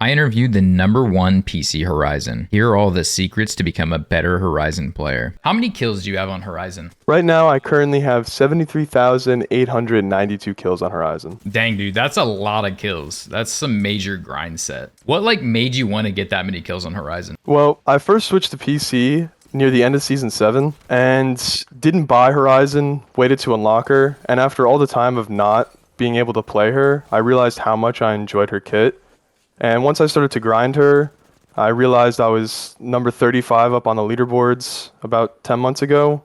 I interviewed the #1 PC Horizon. Here are all the secrets to become a better Horizon player. How many kills do you have on Horizon? Right now, I currently have 73,892 kills on Horizon. Dang, dude, that's a lot of kills. That's some major grind set. What made you want to get that many kills on Horizon? Well, I first switched to PC near the end of Season 7 and didn't buy Horizon, waited to unlock her, and after all the time of not being able to play her, I realized how much I enjoyed her kit. And once I started to grind her, I realized I was number 35 up on the leaderboards about 10 months ago,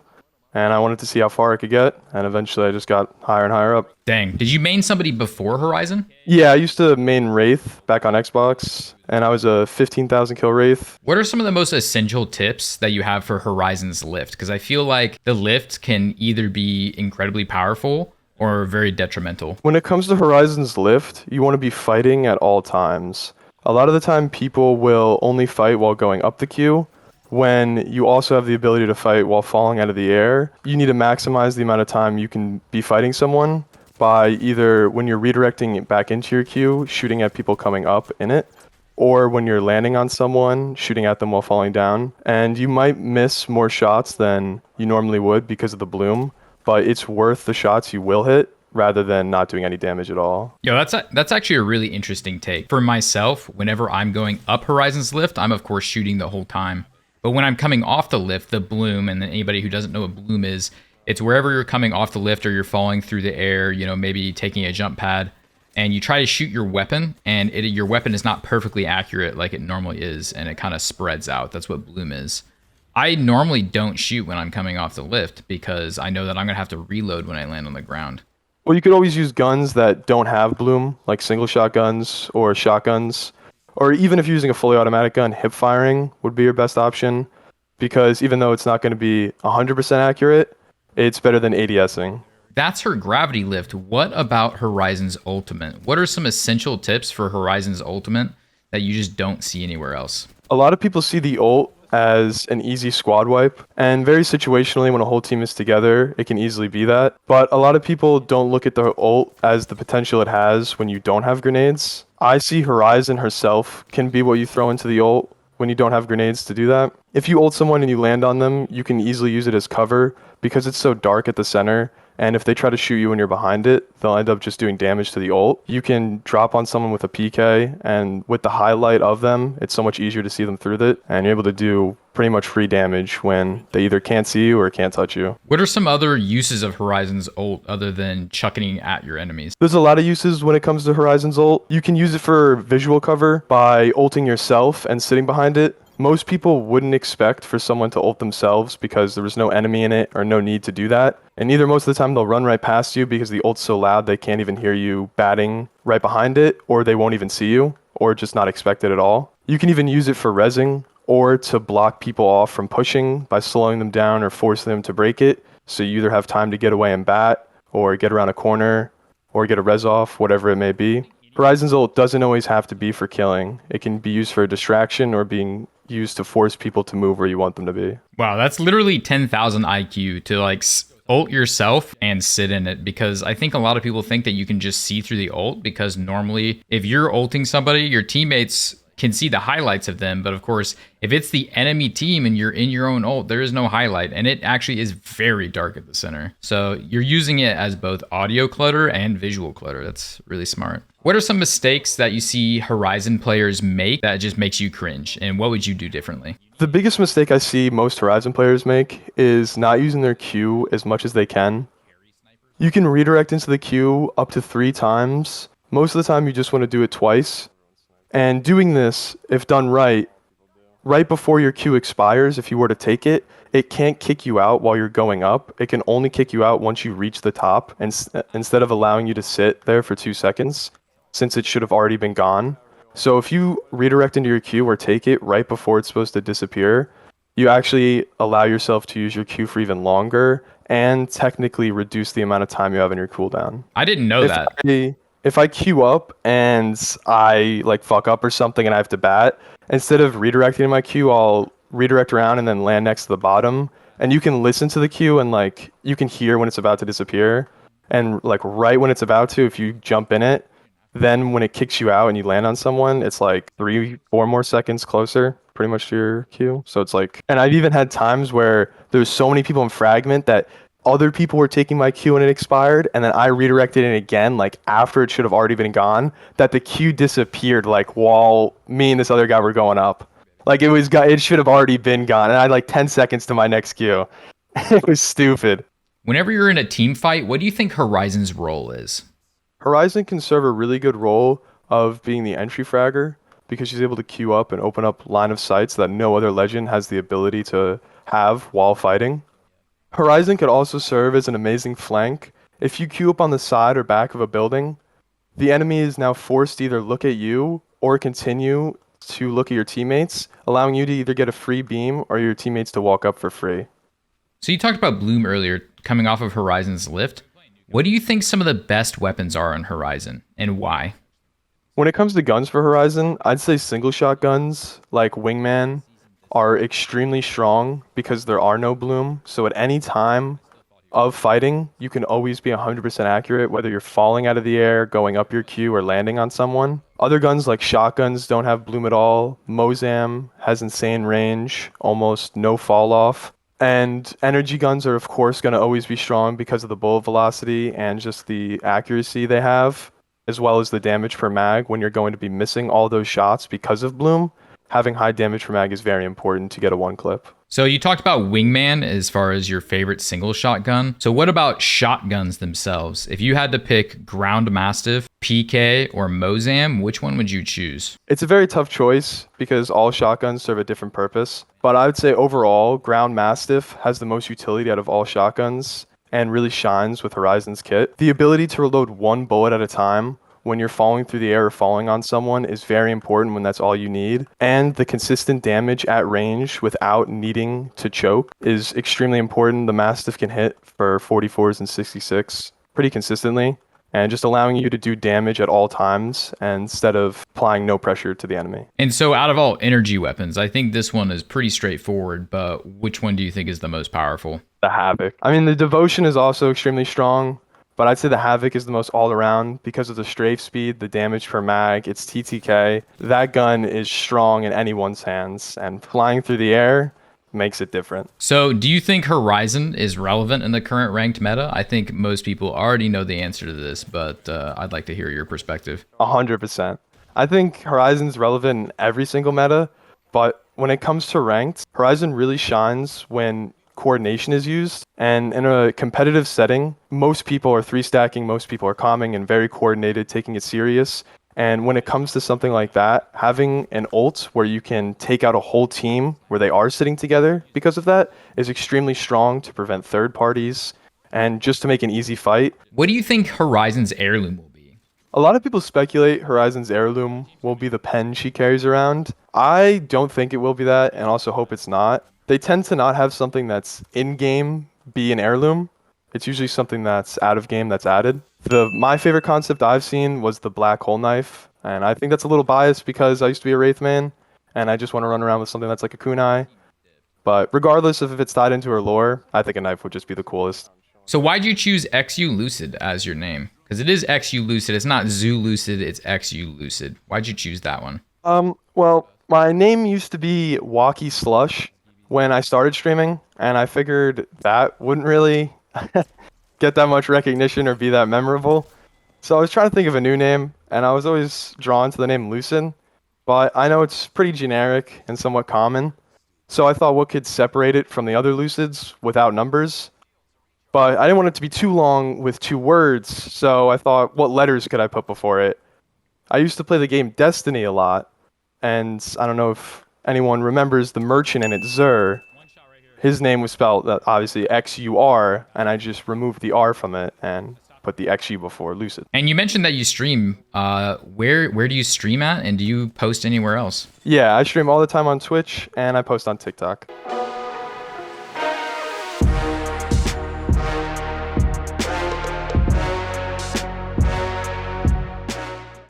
and I wanted to see how far I could get, and eventually I just got higher and higher up. Dang, did you main somebody before Horizon? Yeah, I used to main Wraith back on Xbox, and I was a 15,000 kill Wraith. What are some of the most essential tips that you have for Horizon's lift? Because I feel like the lift can either be incredibly powerful or very detrimental. When it comes to Horizon's lift, you want to be fighting at all times. A lot of the time, people will only fight while going up the queue, when you also have the ability to fight while falling out of the air. You need to maximize the amount of time you can be fighting someone by either when you're redirecting it back into your queue, shooting at people coming up in it, or when you're landing on someone, shooting at them while falling down. And you might miss more shots than you normally would because of the bloom, but it's worth the shots you will hit rather than not doing any damage at all. Yo, that's actually a really interesting take. For myself, whenever I'm going up Horizon's lift, I'm of course shooting the whole time. But when I'm coming off the lift, the bloom, and then anybody who doesn't know what bloom is, it's wherever you're coming off the lift or you're falling through the air, maybe taking a jump pad, and you try to shoot your weapon, and your weapon is not perfectly accurate like it normally is, and it kind of spreads out. That's what bloom is. I normally don't shoot when I'm coming off the lift because I know that I'm going to have to reload when I land on the ground. Well, you could always use guns that don't have bloom, like single shot guns or shotguns. Or even if you're using a fully automatic gun, hip firing would be your best option, because even though it's not going to be 100% accurate, it's better than ADSing. That's her gravity lift. What about Horizon's ultimate? What are some essential tips for Horizon's ultimate that you just don't see anywhere else? A lot of people see the ult as an easy squad wipe, and very situationally when a whole team is together, it can easily be that. But a lot of people don't look at the ult as the potential it has when you don't have grenades. I see Horizon herself can be what you throw into the ult when you don't have grenades to do that. If you ult someone and you land on them, you can easily use it as cover because it's so dark at the center. And if they try to shoot you when you're behind it, they'll end up just doing damage to the ult. You can drop on someone with a PK, and with the highlight of them, it's so much easier to see them through it. And you're able to do pretty much free damage when they either can't see you or can't touch you. What are some other uses of Horizon's ult other than chucking at your enemies? There's a lot of uses when it comes to Horizon's ult. You can use it for visual cover by ulting yourself and sitting behind it. Most people wouldn't expect for someone to ult themselves because there was no enemy in it or no need to do that. And either most of the time they'll run right past you because the ult's so loud they can't even hear you batting right behind it, or they won't even see you, or just not expect it at all. You can even use it for rezzing or to block people off from pushing by slowing them down or forcing them to break it. So you either have time to get away and bat, or get around a corner, or get a res off, whatever it may be. Horizon's ult doesn't always have to be for killing. It can be used for a distraction or being used to force people to move where you want them to be. Wow, that's literally 10,000 IQ to ult yourself and sit in it, because I think a lot of people think that you can just see through the ult, because normally if you're ulting somebody, your teammates can see the highlights of them. But of course, if it's the enemy team and you're in your own ult, there is no highlight, and it actually is very dark at the center. So you're using it as both audio clutter and visual clutter. That's really smart. What are some mistakes that you see Horizon players make that just makes you cringe, and what would you do differently? The biggest mistake I see most Horizon players make is not using their Q as much as they can. You can redirect into the Q up to 3 times. Most of the time you just want to do it twice. And doing this, if done right before your Q expires, if you were to take it, it can't kick you out while you're going up. It can only kick you out once you reach the top, and instead of allowing you to sit there for 2 seconds, since it should have already been gone. So if you redirect into your Q or take it right before it's supposed to disappear, you actually allow yourself to use your Q for even longer and technically reduce the amount of time you have in your cooldown. I didn't know that. If I queue up and I fuck up or something and I have to bat, instead of redirecting my queue, I'll redirect around and then land next to the bottom. And you can listen to the queue and you can hear when it's about to disappear. And right when it's about to, if you jump in it, Then when it kicks you out and you land on someone, it's like 3, 4 more seconds closer, pretty much to your queue. So it's like, and I've even had times where there's so many people in fragment that other people were taking my queue and it expired, and then I redirected it again, like after it should have already been gone, that the queue disappeared, like while me and this other guy were going up. Like it should have already been gone, and I had like 10 seconds to my next queue. It was stupid. Whenever you're in a team fight, what do you think Horizon's role is? Horizon can serve a really good role of being the entry fragger because she's able to queue up and open up line of sights that no other legend has the ability to have while fighting. Horizon could also serve as an amazing flank. If you queue up on the side or back of a building, the enemy is now forced to either look at you or continue to look at your teammates, allowing you to either get a free beam or your teammates to walk up for free. So you talked about Bloom earlier, coming off of Horizon's Lift. What do you think some of the best weapons are on Horizon, and why? When it comes to guns for Horizon, I'd say single shot guns like Wingman are extremely strong because there are no bloom. So at any time of fighting, you can always be 100% accurate, whether you're falling out of the air, going up your queue, or landing on someone. Other guns like shotguns don't have bloom at all. Mozam has insane range, almost no fall off. And energy guns are, of course, going to always be strong because of the bullet velocity and just the accuracy they have, as well as the damage per mag when you're going to be missing all those shots because of bloom. Having high damage per mag is very important to get a one clip. So you talked about Wingman as far as your favorite single shotgun. So what about shotguns themselves? If you had to pick Ground Mastiff, PK, or Mozam, which one would you choose? It's a very tough choice because all shotguns serve a different purpose. But I would say overall, Ground Mastiff has the most utility out of all shotguns and really shines with Horizon's kit. The ability to reload one bullet at a time when you're falling through the air or falling on someone is very important when that's all you need. And the consistent damage at range without needing to choke is extremely important. The Mastiff can hit for 44s and 66 pretty consistently, and just allowing you to do damage at all times instead of applying no pressure to the enemy. And so out of all energy weapons, I think this one is pretty straightforward, but which one do you think is the most powerful? The Havoc. I mean, the Devotion is also extremely strong, but I'd say the Havoc is the most all-around because of the strafe speed, the damage per mag, its TTK. That gun is strong in anyone's hands, and flying through the air makes it different. So do you think Horizon is relevant in the current ranked meta? I think most people already know the answer to this, but I'd like to hear your perspective. 100%. I think Horizon's relevant in every single meta, but when it comes to ranked, Horizon really shines when coordination is used. And in a competitive setting, most people are 3-stacking, most people are calming and very coordinated, taking it serious. And when it comes to something like that, having an ult where you can take out a whole team where they are sitting together because of that is extremely strong to prevent third parties and just to make an easy fight. What do you think Horizon's heirloom will be? A lot of people speculate Horizon's heirloom will be the pen she carries around. I don't think it will be that, and also hope it's not. They tend to not have something that's in-game be an heirloom. It's usually something that's out of game that's added. My favorite concept I've seen was the black hole knife, and I think that's a little biased because I used to be a Wraith man, and I just want to run around with something that's like a kunai. But regardless of if it's tied into her lore, I think a knife would just be the coolest. So why'd you choose XuLucid as your name? Because it is XuLucid. It's not ZooLucid, it's XuLucid. Why'd you choose that one? Well, my name used to be Walkie Slush when I started streaming, and I figured that wouldn't really get that much recognition or be that memorable. So I was trying to think of a new name, and I was always drawn to the name Lucid, but I know it's pretty generic and somewhat common. So I thought what could separate it from the other Lucids without numbers. But I didn't want it to be too long with 2 words, so I thought, what letters could I put before it? I used to play the game Destiny a lot, and I don't know if anyone remembers the merchant in it, Zur. His name was spelled obviously X-U-R, and I just removed the R from it and put the X-U before Lucid. And you mentioned that you stream. Where do you stream at, and do you post anywhere else? Yeah, I stream all the time on Twitch, and I post on TikTok.